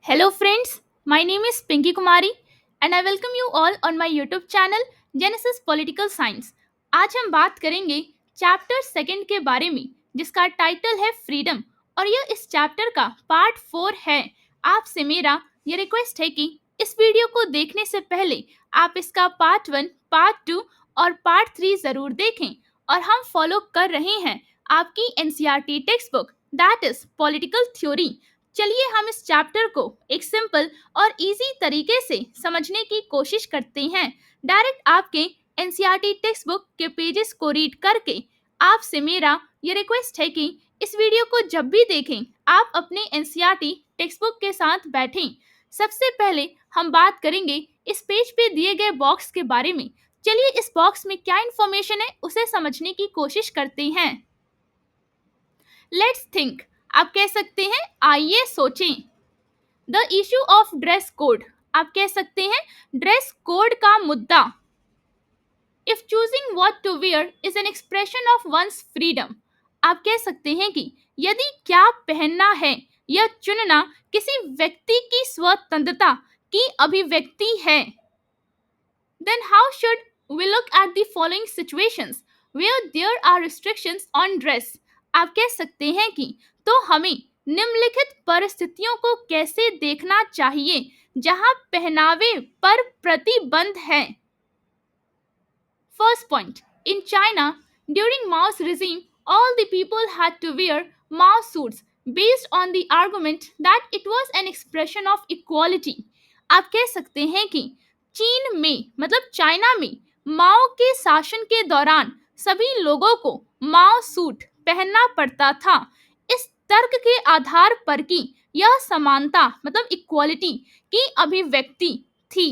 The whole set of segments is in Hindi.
Hello friends, my name is Pinky Kumari and I welcome you all on my YouTube channel Genesis Political Science. आज हम बात करेंगे चैप्टर सेकंड के बारे में जिसका टाइटल है फ्रीडम और यह इस चैप्टर का पार्ट 4 है। आपसे मेरा ये रिक्वेस्ट है कि इस वीडियो को देखने से पहले आप इसका पार्ट 1, पार्ट 2 और पार्ट 3 जरूर देखें और हम फॉलो कर रहे हैं आपकी NCERT text book that is political theory. चलिए हम इस चैप्टर को एक सिंपल और इजी तरीके से समझने की कोशिश करते हैं। डायरेक्ट आपके एनसीईआरटी टेक्स्ट बुक के पेजेस को रीड करके आपसे मेरा ये रिक्वेस्ट है कि इस वीडियो को जब भी देखें आप अपने एनसीईआरटी टेक्स्ट बुक के साथ बैठें। सबसे पहले हम बात करेंगे इस पेज पे दिए गए बॉक्स के बारे में। चलिए इस बॉक्स में क्या इंफॉर्मेशन है उसे समझने की कोशिश करते हैं। लेट्स थिंक, आप कह सकते हैं आइए सोचें। The issue of dress code, आप कह सकते हैं ड्रेस कोड का मुद्दा। If choosing what to wear is an expression of one's freedom, आप कह सकते हैं कि यदि क्या पहनना है यह चुनना किसी व्यक्ति की स्वतंत्रता की अभिव्यक्ति है। Then how should we look at the following situations where there are restrictions on dress? आप कह सकते हैं कि तो हमें निम्नलिखित परिस्थितियों को कैसे देखना चाहिए जहां पहनावे पर प्रतिबंध है। First point, in China, during Mao's regime, all the people had to wear Mao suits based on the argument that it was an expression of equality. आप कह सकते हैं कि चीन में मतलब चाइना में माओ के शासन के दौरान सभी लोगों को माओ सूट पहनना पड़ता था इस तर्क के आधार पर कि यह समानता मतलब इक्वालिटी की अभिव्यक्ति थी।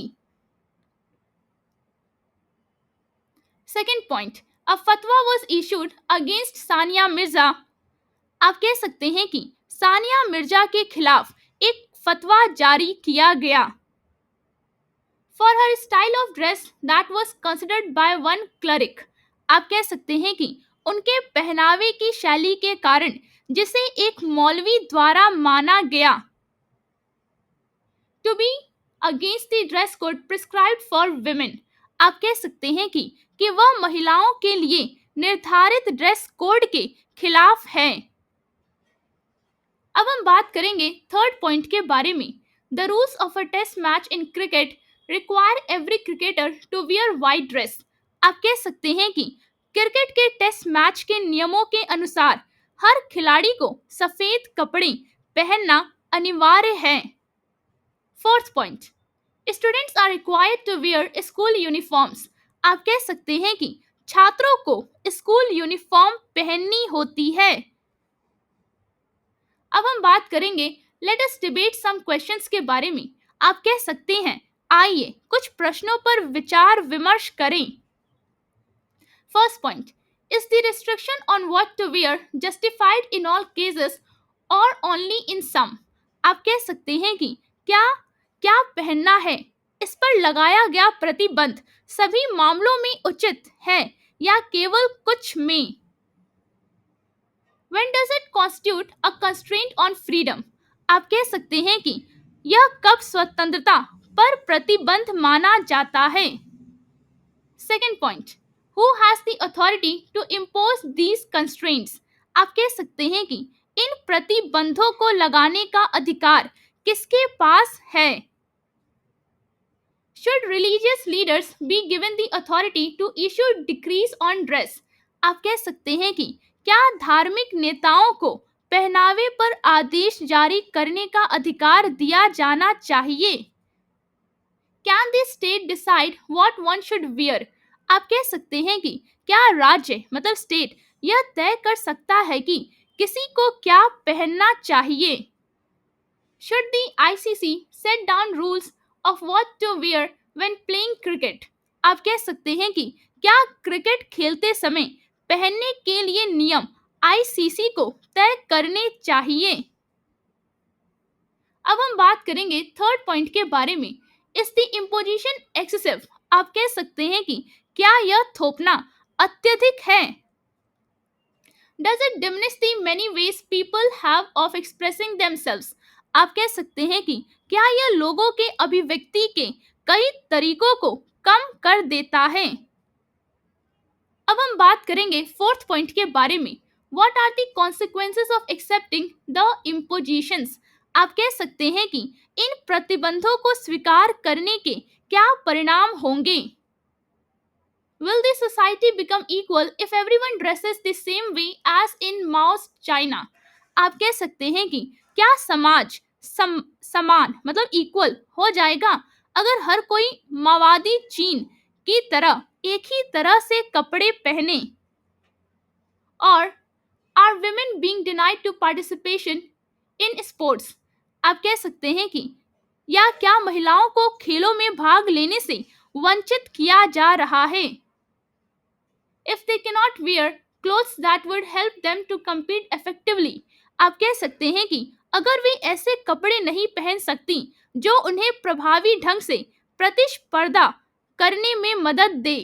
सेकेंड पॉइंट, अ फतवा was issued against Sania Mirza. आप कह सकते हैं कि सानिया मिर्जा के खिलाफ एक फतवा जारी किया गया। For her style of dress that was considered by one cleric, आप कह सकते हैं कि उनके पहनावे की शैली के कारण जिसे एक मौलवी द्वारा माना गया to be against the dress code prescribed for women. आप कह सकते हैं कि वह महिलाओं के लिए निर्धारित ड्रेस कोड के खिलाफ है। अब हम बात करेंगे थर्ड पॉइंट के बारे में। The rules of a test match in cricket require every cricketer to wear white dress. आप कह सकते हैं कि क्रिकेट के टेस्ट मैच के नियमों के अनुसार हर खिलाड़ी को सफेद कपड़े पहनना अनिवार्य है। Fourth point, students are required to wear school uniforms. आप कह सकते हैं कि छात्रों को स्कूल यूनिफॉर्म पहननी होती है। अब हम बात करेंगे let us debate some questions के बारे में। आप कह सकते हैं आइए कुछ प्रश्नों पर विचार विमर्श करें। First point, is the restriction on what to wear justified in all cases और ओनली इन सम। आप कह सकते हैं कि क्या क्या पहनना है इस पर लगाया गया प्रतिबंध सभी मामलों में उचित है या केवल कुछ में। When does it constitute a constraint on freedom? आप कह सकते हैं कि यह कब स्वतंत्रता पर प्रतिबंध माना जाता है। Second point, who has the authority to impose these constraints? आप कह सकते हैं कि इन प्रतिबंधों को लगाने का अधिकार किसके पास है। Should religious leaders be given the authority to issue decrees on dress? आप कह सकते हैं कि क्या धार्मिक नेताओं को पहनावे पर आदेश जारी करने का अधिकार दिया जाना चाहिए। Can the state decide what one should wear? आप कह सकते हैं कि क्या राज्य मतलब स्टेट यह तय कर सकता है कि किसी को क्या पहनना चाहिए। Should the ICC set down rules of what to wear when playing cricket? आप कह सकते हैं कि क्या क्रिकेट खेलते समय पहनने के लिए नियम आईसीसी को तय करने चाहिए। अब हम बात करेंगे थर्ड पॉइंट के बारे में। Is the imposition excessive? आप कह सकते हैं कि क्या यह थोपना अत्यधिक है। Does it diminish the many ways people have of expressing themselves? आप कह सकते हैं कि क्या यह लोगों के अभिव्यक्ति के कई तरीकों को कम कर देता है। अब हम बात करेंगे फोर्थ पॉइंट के बारे में। What are the consequences of accepting the impositions. आप कह सकते हैं कि इन प्रतिबंधों को स्वीकार करने के क्या परिणाम होंगे। Will the society become equal if everyone dresses the same way as in Mao's China? आप कह सकते हैं कि क्या समाज समान मतलब इक्वल हो जाएगा अगर हर कोई माओवादी चीन की तरह एक ही तरह से कपड़े पहने। और are women being denied to participation in sports? आप कह सकते हैं कि या क्या महिलाओं को खेलों में भाग लेने से वंचित किया जा रहा है। If they cannot wear clothes that would help them to compete effectively, आप कह सकते हैं कि अगर वे ऐसे कपड़े नहीं पहन सकती जो उन्हें प्रभावी ढंग से प्रतिस्पर्धा करने में मदद दे।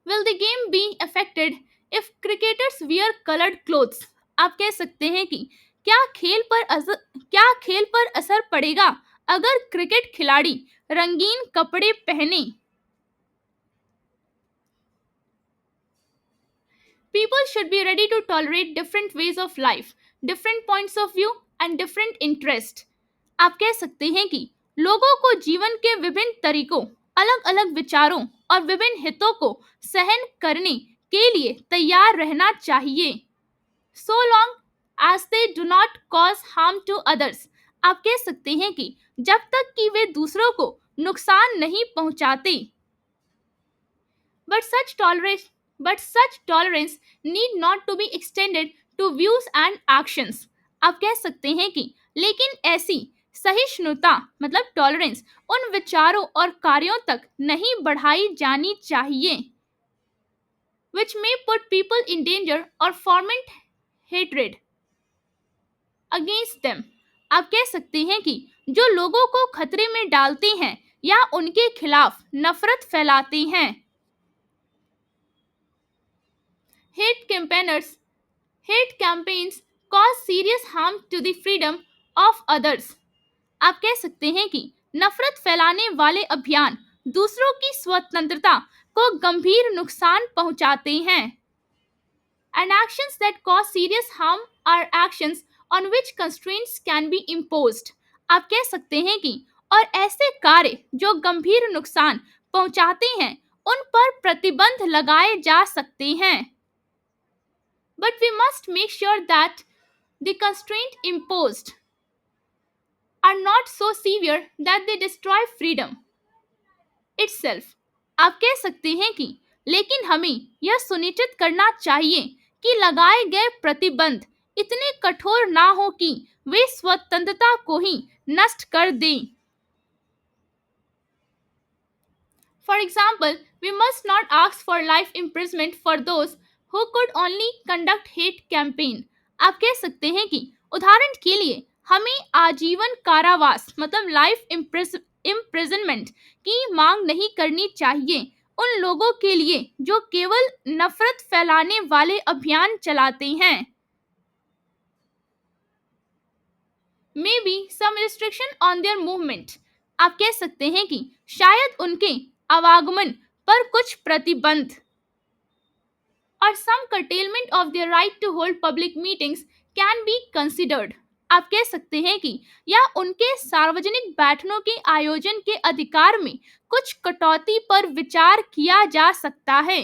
Will the game be affected if cricketers wear colored clothes? आप कह सकते हैं कि क्या खेल पर असर पड़ेगा अगर क्रिकेट खिलाड़ी रंगीन कपड़े पहने। People should be ready to tolerate different ways of life, different points of view and different interest. आप कह सकते हैं कि लोगों को जीवन के विभिन्न तरीकों, अलग अलग विचारों और विभिन्न हितों को सहन करने के लिए तैयार रहना चाहिए। So long as they do not cause harm to others. आप कह सकते हैं कि जब तक कि वे दूसरों को नुकसान नहीं पहुंचाते। But such tolerance need not to be extended to views and actions. आप कह सकते हैं कि लेकिन ऐसी सहिष्णुता मतलब टॉलरेंस उन विचारों और कार्यों तक नहीं बढ़ाई जानी चाहिए which may put people in danger or foment hatred against them. आप कह सकते हैं कि जो लोगों को खतरे में डालते हैं या उनके खिलाफ नफरत फैलाते हैं। Hate campaigns cause serious harm to the freedom of others. आप कह सकते हैं कि नफरत फैलाने वाले अभियान दूसरों की स्वतंत्रता को गंभीर नुकसान पहुंचाते हैं। And actions that cause serious harm are actions on which constraints can be imposed. आप कह सकते हैं कि और ऐसे कार्य जो गंभीर नुकसान पहुंचाते हैं उन पर प्रतिबंध लगाए जा सकते हैं। But we must make sure that the constraints imposed are not so severe that they destroy freedom itself. आप कह सकते हैं कि लेकिन हमें यह सुनिश्चित करना चाहिए कि लगाए गए प्रतिबंध इतने कठोर ना हो कि वे स्वतंत्रता को ही नष्ट कर दें। For example, we must not ask for life imprisonment for those who could only conduct hate campaign. आप कह सकते हैं कि उदाहरण के लिए हमें आजीवन कारावास मतलब लाइफ इम्प्रिजनमेंट की मांग नहीं करनी चाहिए उन लोगों के लिए जो केवल नफरत फैलाने वाले अभियान चलाते हैं। Maybe some restriction on their movement. आप कह सकते हैं कि शायद उनके आवागमन पर कुछ प्रतिबंध और some curtailment of their right to hold public meetings can be considered. आप कह सकते हैं कि या उनके सार्वजनिक बैठकों के आयोजन के अधिकार में कुछ कटौती पर विचार किया जा सकता है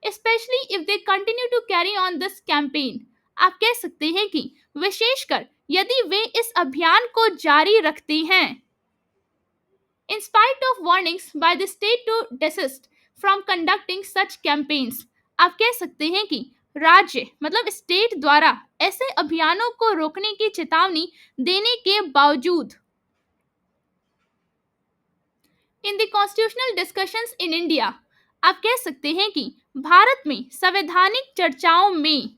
especially if they continue to carry on this campaign. आप कह सकते हैं कि विशेषकर यदि वे इस अभियान को जारी रखते हैं in spite of warnings by the state to desist from conducting such campaigns. आप कह सकते हैं कि राज्य मतलब स्टेट द्वारा ऐसे अभियानों को रोकने की चेतावनी देने के बावजूद। In the constitutional discussions in India, आप कह सकते हैं कि भारत में संवैधानिक चर्चाओं में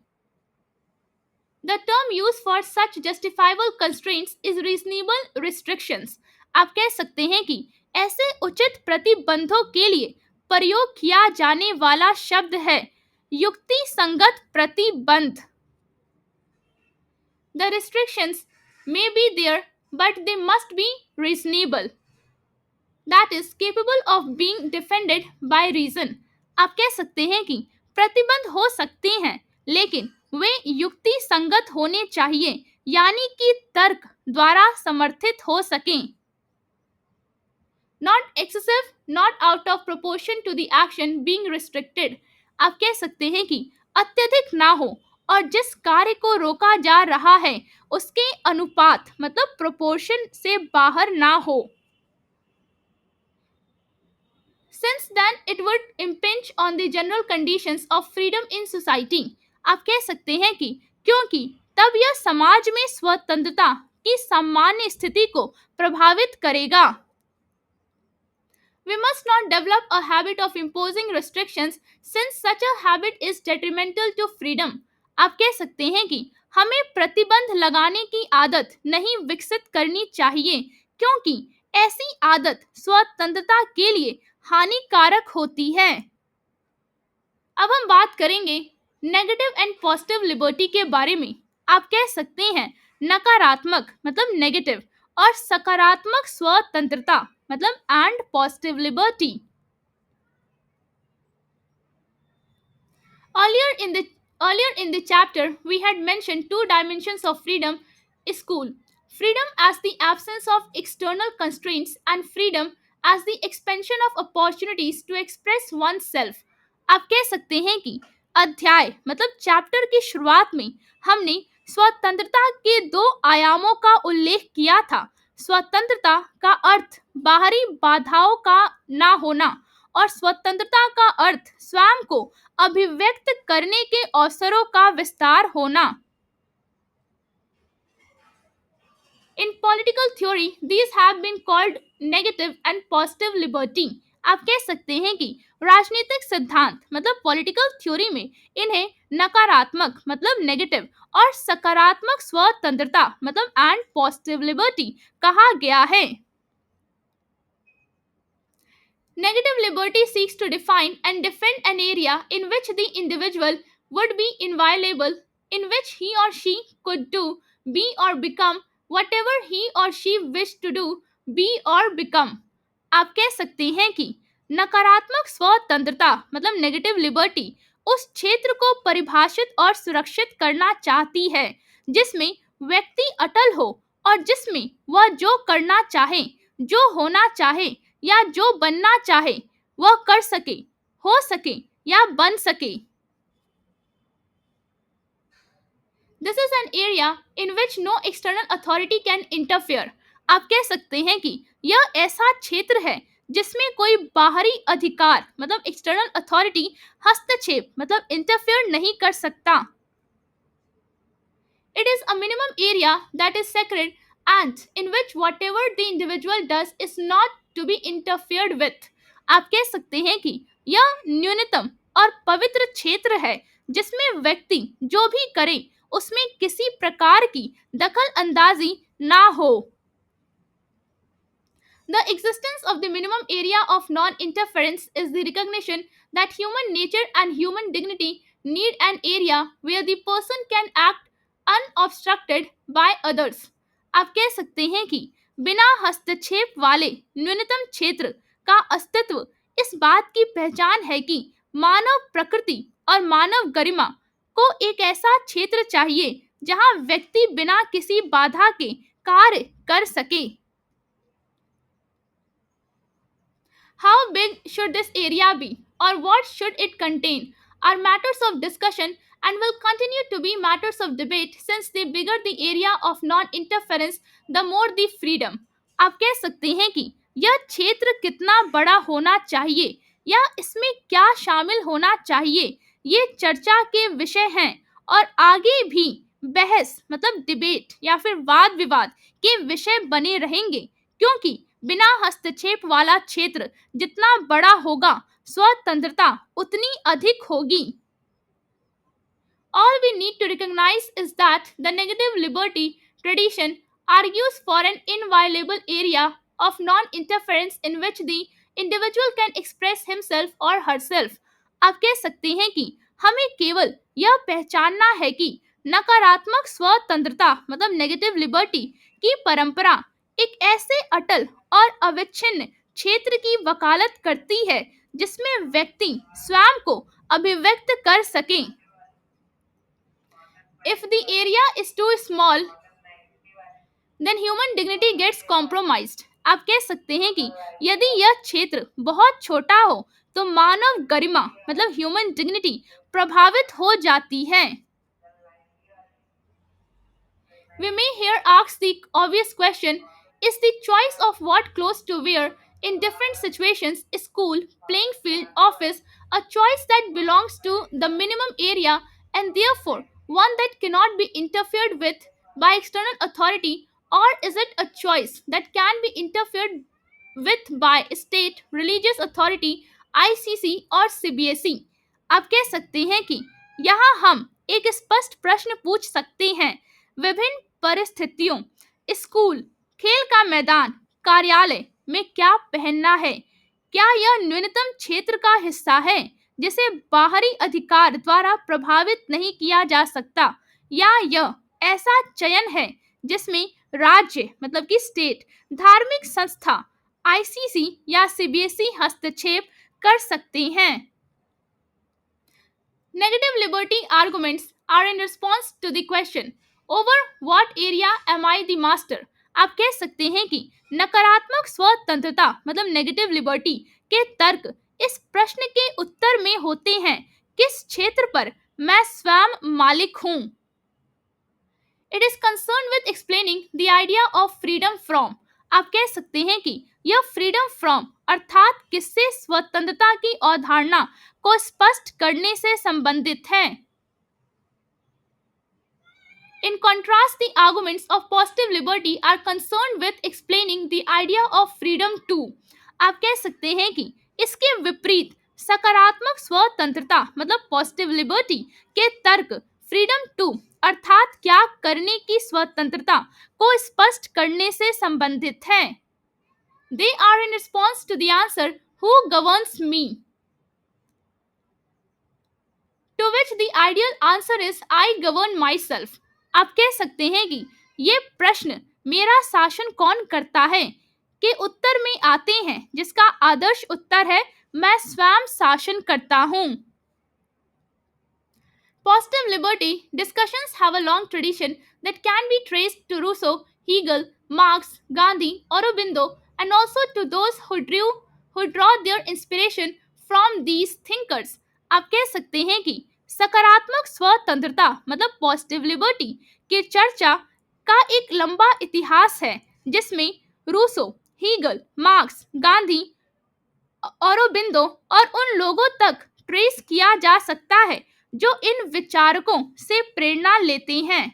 the term used for such justifiable constraints is reasonable restrictions. आप कह सकते हैं कि ऐसे उचित प्रतिबंधों के लिए प्रयोग किया जाने वाला शब्द है युक्ति संगत प्रतिबंध। The restrictions may be there, but they must be reasonable, that is capable of being defended by reason. आप कह सकते हैं कि प्रतिबंध हो सकते हैं, लेकिन वे युक्ति संगत होने चाहिए, यानी कि तर्क द्वारा समर्थित हो सकें। Not excessive, not out of proportion to the action being restricted. आप कह सकते हैं कि अत्यधिक ना हो और जिस कार्य को रोका जा रहा है उसके अनुपात मतलब प्रोपोर्शन से बाहर ना हो। Since then it would impinge on the general conditions of freedom in society. आप कह सकते हैं कि क्योंकि तब यह समाज में स्वतंत्रता की सामान्य स्थिति को प्रभावित करेगा। We must not develop a habit of imposing restrictions since such a habit is detrimental to freedom. आप कह सकते हैं कि हमें प्रतिबंध लगाने की आदत नहीं विकसित करनी चाहिए, क्योंकि ऐसी आदत स्वतंत्रता के लिए हानिकारक होती है। अब हम बात करेंगे नेगेटिव एंड पॉजिटिव लिबर्टी के बारे में। आप कह सकते हैं नकारात्मक मतलब नेगेटिव और सकारात्मक स्वतंत्रता मतलब and positive liberty. Earlier in the chapter we had mentioned two dimensions of freedom: school freedom as the absence of external constraints and freedom as the expansion of opportunities to express oneself. आप कह सकते हैं कि अध्याय मतलब चैप्टर की शुरुआत में हमने स्वतंत्रता के दो आयामों का उल्लेख किया था। स्वतंत्रता का अर्थ बाहरी बाधाओं का ना होना और स्वतंत्रता का अर्थ स्वयं को अभिव्यक्त करने के अवसरों का विस्तार होना। In political theory, these have been called negative and positive liberty. आप कह सकते हैं कि राजनीतिक सिद्धांत मतलब पॉलिटिकल थ्योरी में इन्हें नकारात्मक मतलब नेगेटिव और सकारात्मक स्वतंत्रता मतलब एंड पॉजिटिव लिबर्टी कहा गया है। Negative liberty seeks to define and defend an area in which the individual would be inviolable, in which he or she could do, be or become whatever he or she wished to do, be or become. आप कह सकते हैं कि नकारात्मक स्वतंत्रता मतलब नेगेटिव लिबर्टी उस क्षेत्र को परिभाषित और सुरक्षित करना चाहती है जिसमें व्यक्ति अटल हो और जिसमें वह जो करना चाहे, जो होना चाहे या जो बनना चाहे वह कर सके, हो सके या बन सके। This is an area in which no external authority can interfere. आप कह सकते हैं कि यह ऐसा क्षेत्र है जिसमें कोई बाहरी अधिकार मतलब एक्सटर्नल अथॉरिटी हस्तक्षेप मतलब इंटरफेयर नहीं कर सकता। It is a minimum area that is sacred and in which whatever the individual does is not to be interfered with. आप कह सकते हैं कि यह न्यूनतम और पवित्र क्षेत्र है जिसमें व्यक्ति जो भी करे उसमें किसी प्रकार की दखल अंदाजी ना हो। The existence of the minimum area of non-interference is the recognition that human nature and human dignity need an area where the person can act unobstructed by others. आप कह सकते हैं कि बिना हस्तक्षेप वाले न्यूनतम क्षेत्र का अस्तित्व इस बात की पहचान है कि मानव प्रकृति और मानव गरिमा को एक ऐसा क्षेत्र चाहिए जहां व्यक्ति बिना किसी बाधा के कार्य कर सके। How big should this area be or what should it contain are matters of discussion and will continue to be matters of debate since the bigger the area of non-interference, the more the freedom. आप कह सकते हैं कि यह क्षेत्र कितना बड़ा होना चाहिए या इसमें क्या शामिल होना चाहिए, ये चर्चा के विषय हैं और आगे भी बहस मतलब डिबेट या फिर वाद विवाद के विषय बने रहेंगे, क्योंकि बिना हस्तक्षेप वाला क्षेत्र जितना बड़ा होगा स्वतंत्रता उतनी अधिक होगी। All we need to recognize is that the negative liberty tradition argues for an inviolable area of non-interference in which the individual can express himself or herself. आप कह सकते हैं कि हमें केवल यह पहचानना है कि नकारात्मक स्वतंत्रता मतलब नेगेटिव लिबर्टी की परंपरा एक ऐसे अटल और अविच्छिन्न क्षेत्र की वकालत करती है जिसमें व्यक्ति स्वयं को अभिव्यक्त कर सकें। If the area is too small, then human dignity gets compromised. आप कह सकते हैं कि यदि यह क्षेत्र बहुत छोटा हो तो मानव गरिमा मतलब ह्यूमन डिग्निटी प्रभावित हो जाती है। We may here ask the obvious question: is the choice of what clothes to wear in different situations, school, playing field, office, a choice that belongs to the minimum area and therefore one that cannot be interfered with by external authority, or is it a choice that can be interfered with by state, religious authority, ICC और CBSE? आप कह सकते हैं कि यहाँ हम एक स्पष्ट प्रश्न पूछ सकते हैं। विभिन्न परिस्थितियों, स्कूल, खेल का मैदान, कार्यालय में क्या पहनना है? क्या यह न्यूनतम क्षेत्र का हिस्सा है जिसे बाहरी अधिकार द्वारा प्रभावित नहीं किया जा सकता, या यह ऐसा चयन है जिसमें राज्य मतलब कि स्टेट, धार्मिक संस्था, आईसीसी या सीबीएसई हस्तक्षेप कर सकते हैं? Negative liberty arguments are in response to the question, over what area am I the master? आप कह सकते हैं कि नकारात्मक स्वतंत्रता मतलब नेगेटिव लिबर्टी के तर्क इस प्रश्न के उत्तर में होते हैं, किस क्षेत्र पर मैं स्वयं मालिक हूं? It is concerned with explaining the idea of freedom from. आप कह सकते हैं कि यह फ्रीडम फ्रॉम अर्थात किससे स्वतंत्रता की अवधारणा को स्पष्ट करने से संबंधित है। In contrast, the arguments of positive liberty are concerned with explaining the idea of freedom too. आप कह सकते हैं कि इसके विपरीत सकारात्मक स्वतंत्रता मतलब पॉजिटिव लिबर्टी के तर्क फ्रीडम टू अर्थात क्या करने की स्वतंत्रता को स्पष्ट करने से संबंधित है। They are in response to the answer, who governs me? To which the ideal answer is, I govern myself. आप कह सकते हैं कि ये प्रश्न मेरा शासन कौन करता है के उत्तर में आते हैं, जिसका आदर्श उत्तर है मैं स्वयं शासन करता हूं। Positive liberty discussions have a long tradition that can be traced to Rousseau, Hegel, Marx, Gandhi, Aurobindo, and also to those who draw their inspiration from these thinkers. आप कह सकते हैं कि सकारात्मक स्वतंत्रता मतलब पॉजिटिव लिबर्टी की चर्चा का एक लंबा इतिहास है जिसमें Rousseau, Hegel, Marx, Gandhi, Aurobindo और उन लोगों तक ट्रेस किया जा सकता है जो इन विचारकों से प्रेरणा लेते हैं।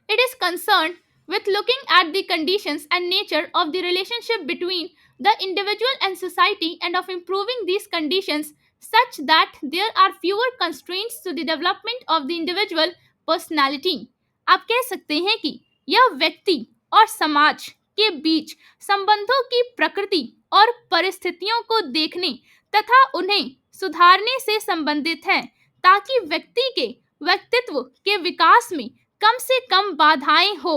It is concerned with looking at the conditions and nature of the relationship between the individual and society and of improving these conditions such that there are fewer constraints to the development of the individual personality. आप कह सकते हैं कि यह व्यक्ति और समाज के बीच संबंधों की प्रकृति और परिस्थितियों को देखने तथा उन्हें सुधारने से संबंधित है ताकि व्यक्ति के व्यक्तित्व के विकास में कम से कम बाधाएं हो।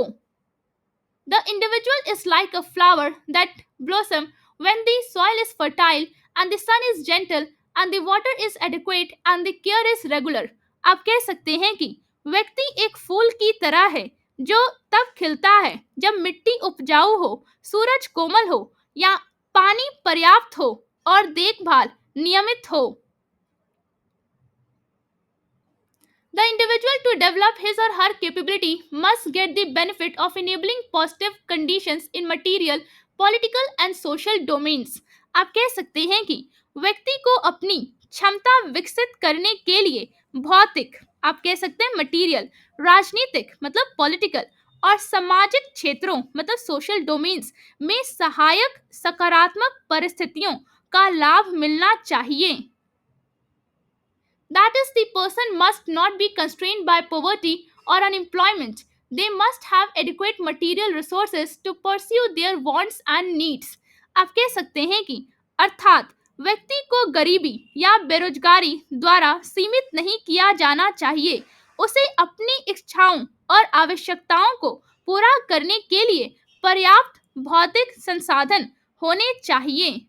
The individual is like a flower that blossom when the soil is fertile and the sun is gentle and the water is adequate and the care is regular. आप कह सकते हैं कि व्यक्ति एक फूल की तरह है जो तब खिलता है जब मिट्टी उपजाऊ हो, सूरज कोमल हो या पानी पर्याप्त हो और देखभाल नियमित हो। The individual to develop his or her capability must get the benefit of enabling positive conditions in material, political and social domains. आप कह सकते हैं कि व्यक्ति को अपनी क्षमता विकसित करने के लिए भौतिक, आप कह सकते हैं मटीरियल, राजनीतिक मतलब पॉलिटिकल और सामाजिक क्षेत्रों मतलब सोशल डोमेन्स में सहायक सकारात्मक परिस्थितियों का लाभ मिलना चाहिए। That is, the person must not be constrained by poverty or unemployment. They must have adequate material resources to pursue their wants and needs. आप कह सकते हैं कि अर्थात व्यक्ति को गरीबी या बेरोजगारी द्वारा सीमित नहीं किया जाना चाहिए। उसे अपनी इच्छाओं और आवश्यकताओं को पूरा करने के लिए पर्याप्त भौतिक संसाधन होने चाहिए।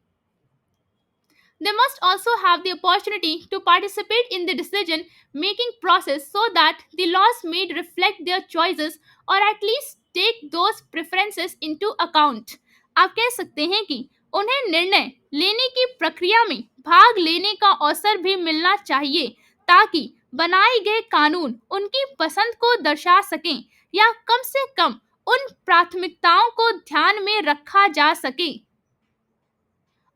They must also have the opportunity to participate in the decision making process so that the laws made reflect their choices or at least take those preferences into account. आप कह सकते हैं कि उन्हें निर्णय लेने की प्रक्रिया में भाग लेने का अवसर भी मिलना चाहिए ताकि बनाए गए कानून उनकी पसंद को दर्शा सकें या कम से कम उन प्राथमिकताओं को ध्यान में रखा जा सके।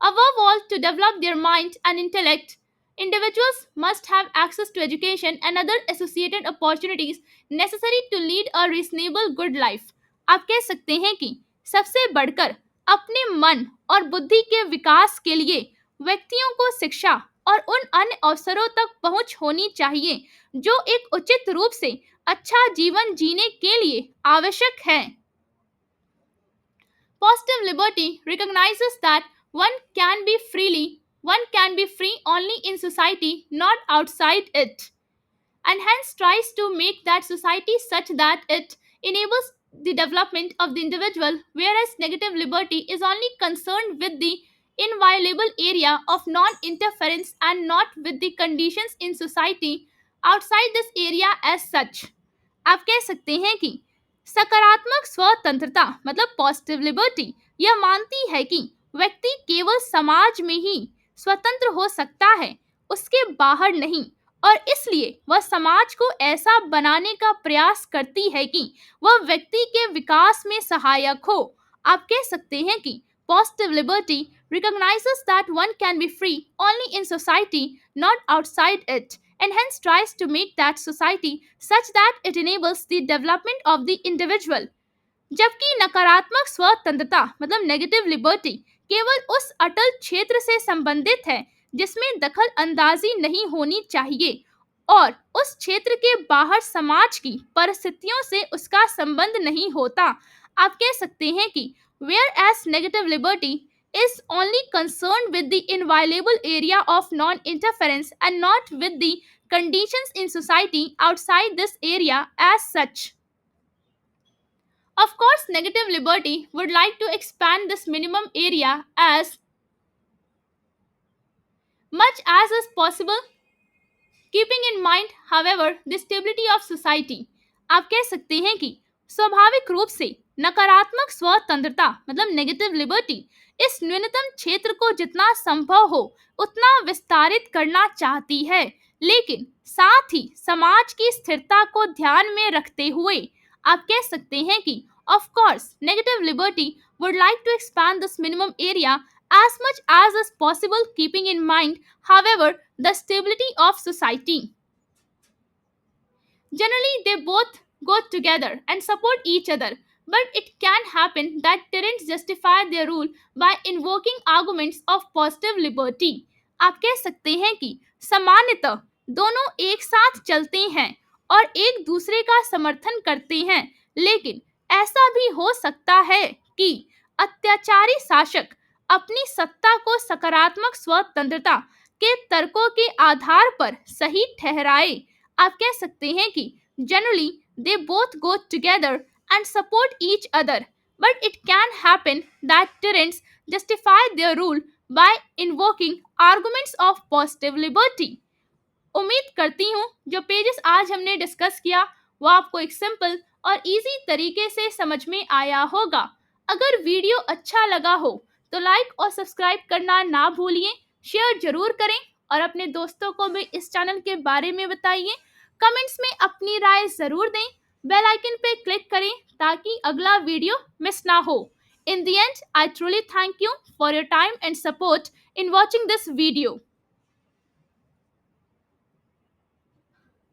Above all, to develop their mind and intellect, individuals must have access to education and other associated opportunities necessary to lead a reasonable good life. आप कह सकते हैं कि सबसे बढ़कर अपने मन और बुद्धि के विकास के लिए व्यक्तियों को शिक्षा और उन अन्य अवसरों तक पहुंच होनी चाहिए जो एक उचित रूप से अच्छा जीवन जीने के लिए आवश्यक है। Positive liberty recognizes that one can be free only in society, not outside it, and hence tries to make that society such that it enables the development of the individual, whereas negative liberty is only concerned with the inviolable area of non interference and not with the conditions in society outside this area as such. आप कह सकते हैं कि सकारात्मक स्वतंत्रता मतलब पॉजिटिव लिबर्टी यह मानती है कि व्यक्ति केवल समाज में ही स्वतंत्र हो सकता है, उसके बाहर नहीं, और इसलिए वह समाज को ऐसा बनाने का प्रयास करती है कि वह व्यक्ति के विकास में सहायक हो। आप कह सकते हैं कि positive liberty recognizes that one can be free only in society, not outside it, and hence tries to make that society such that it enables the development of the individual. जबकि नकारात्मक स्वतंत्रता मतलब नेगेटिव लिबर्टी केवल उस अटल क्षेत्र से संबंधित है जिसमें दखल अंदाजी नहीं होनी चाहिए और उस क्षेत्र के बाहर समाज की परिस्थितियों से उसका संबंध नहीं होता। आप कह सकते हैं कि whereas negative liberty is only concerned with the inviolable area of non-interference and not with the conditions in society outside this area as such. Of course, negative liberty would like to expand this minimum area as much as is possible, keeping in mind, however, the stability of society. आप कह सकते हैं कि स्वाभाविक रूप से नकारात्मक स्वतंत्रता मतलब नेगेटिव लिबर्टी इस न्यूनतम क्षेत्र को जितना संभव हो उतना विस्तारित करना चाहती है, लेकिन साथ ही समाज की स्थिरता को ध्यान में रखते हुए आप कह सकते हैं कि of course negative liberty would like to expand this minimum area as much as is possible, keeping in mind however the stability of society. Generally they both go together and support each other, but it can happen that tyrants justify their rule by invoking arguments of positive liberty. आप कह सकते हैं कि सामान्यतः दोनों एक साथ चलते हैं और एक दूसरे का समर्थन करते हैं, लेकिन ऐसा भी हो सकता है कि अत्याचारी शासक अपनी सत्ता को सकारात्मक स्वतंत्रता के तर्कों के आधार पर सही ठहराए। आप कह सकते हैं कि generally they both go together and support each other, but it can happen that tyrants justify their rule by invoking arguments of positive liberty. उम्मीद करती हूँ जो पेजेस आज हमने डिस्कस किया वो आपको एक सिंपल और इजी तरीके से समझ में आया होगा। अगर वीडियो अच्छा लगा हो तो लाइक और सब्सक्राइब करना ना भूलिए, शेयर जरूर करें और अपने दोस्तों को भी इस चैनल के बारे में बताइए। कमेंट्स में अपनी राय जरूर दें, बेल आइकन पे क्लिक करें ताकि अगला वीडियो मिस ना हो। In the end, I truly thank you for your time and support in watching this video.